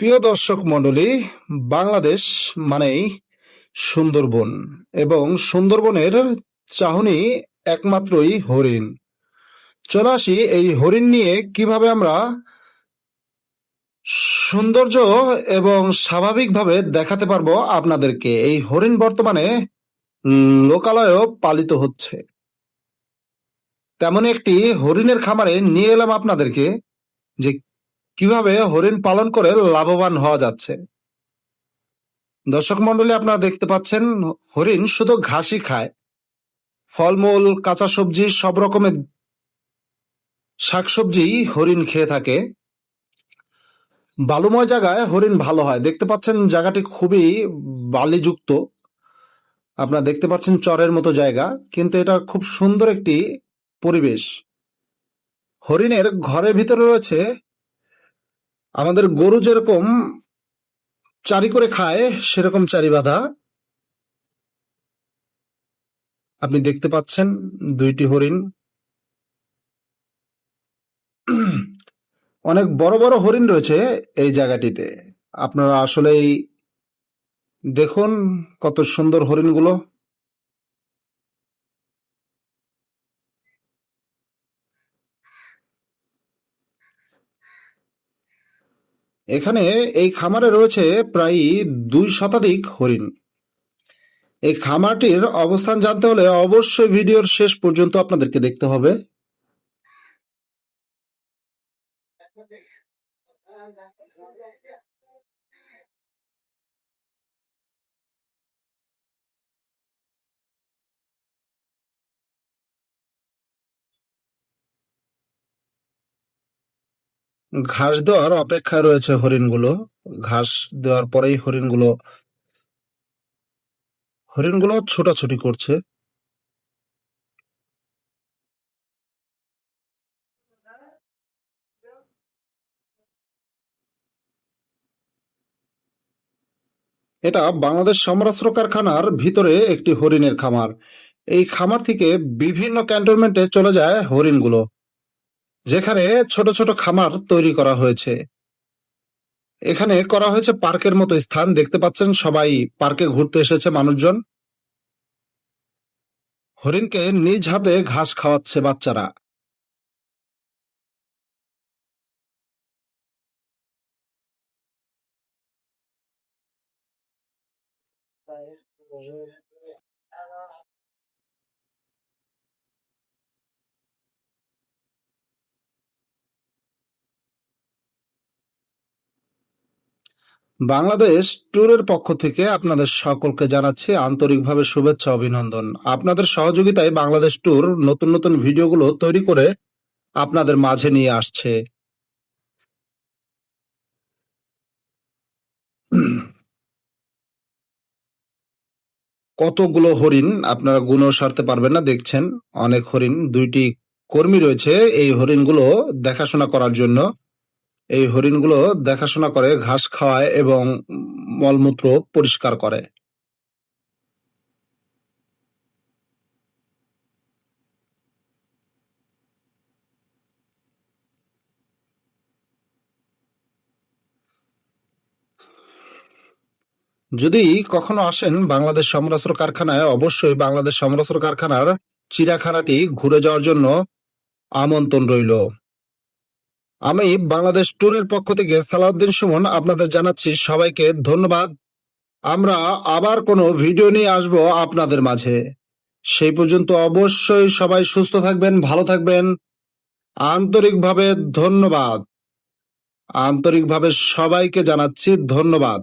প্রিয় দর্শক মণ্ডলী, বাংলাদেশ মানেই সুন্দরবন এবং সুন্দরবনের চাহনি একমাত্রই হরিণ। চলে আসি এই হরিণ নিয়ে কিভাবে আমরা সৌন্দর্য এবং স্বাভাবিকভাবে দেখাতে পারবো আপনাদেরকে। এই হরিণ বর্তমানে লোকালয়েও পালিত হচ্ছে। তেমন একটি হরিণের খামারে নিয়ে এলাম আপনাদেরকে, যে কিভাবে হরিণ পালন করে লাভবান হওয়া যাচ্ছে। দর্শক মন্ডলী, আপনারা দেখতে পাচ্ছেন হরিণ শুধু ঘাসই খায়, ফলমূল, কাঁচা সবজি, সব রকমের শাকসবজি হরিণ খেয়ে থাকে। বালুময় জায়গায় হরিণ ভালো হয়। দেখতে পাচ্ছেন জায়গাটি খুবই বালিযুক্ত। আপনারা দেখতে পাচ্ছেন চরের মতো জায়গা, কিন্তু এটা খুব সুন্দর একটি পরিবেশ। হরিণের ঘরের ভিতরে রয়েছে আমাদের গরু যেরকম চারি করে খায়, সেরকম চারি বাঁধা। আপনি দেখতে পাচ্ছেন দুইটি হরিণ। অনেক বড় বড় হরিণ রয়েছে এই জায়গাটিতে। আপনারা আসলেই দেখুন কত সুন্দর হরিণগুলো। এখানে এই খামারে রয়েছে প্রায় 2 শতাধিক হরিণ। এই খামারটির অবস্থান জানতে হলে অবশ্যই ভিডিওর শেষ পর্যন্ত আপনাদেরকে দেখতে হবে। ঘাস দেওয়ার অপেক্ষায় রয়েছে হরিণগুলো। ঘাস দেওয়ার পরেই হরিণগুলো ছোটাছুটি করছে। এটা বাংলাদেশ সমরাস্ত্র কারখানার ভিতরে একটি হরিণের খামার। এই খামার থেকে বিভিন্ন ক্যান্টনমেন্টে চলে যায় হরিণগুলো, যেখানে ছোট ছোট খামার তৈরি করা হয়েছে। এখানে করা হয়েছে পার্কের মতো স্থান। দেখতে পাচ্ছেন সবাই পার্কে ঘুরতে এসেছে মানুষজন। হরিণকে নিজ হাতে ঘাস খাওয়াচ্ছে বাচ্চারা। বাংলাদেশ ট্যুরের পক্ষ থেকে আপনাদের সকলকে জানাচ্ছি আন্তরিকভাবে শুভেচ্ছা, অভিনন্দন। আপনাদের সহযোগিতায় বাংলাদেশ ট্যুর নতুন নতুন ভিডিওগুলো তৈরি করে আপনাদের মাঝে নিয়ে আসছে। কতগুলো হরিণ আপনারা গুণেও সারতে পারবেন না। দেখছেন অনেক হরিণ। 2টি কর্মী রয়েছে এই হরিণগুলো দেখাশোনা করার জন্য। এই হরিণগুলো দেখাশোনা করে, ঘাস খাওয়ায় এবং মলমূত্র পরিষ্কার করে। যদি কখনো আসেন বাংলাদেশ সমরাস্ত্র কারখানায়, অবশ্যই বাংলাদেশ সমরাস্ত্র কারখানার চিড়িয়াখানাটি ঘুরে যাওয়ার জন্য আমন্ত্রণ রইল। আমি বাংলাদেশ ট্যুরের পক্ষ থেকে সালাউদ্দিন সুমন আপনাদের জানাচ্ছি সবাইকে ধন্যবাদ। আমরা আবার কোনো ভিডিও নিয়ে আসবো আপনাদের মাঝে। সেই পর্যন্ত অবশ্যই সবাই সুস্থ থাকবেন, ভালো থাকবেন। আন্তরিকভাবে ধন্যবাদ। আন্তরিকভাবে সবাইকে জানাচ্ছি ধন্যবাদ।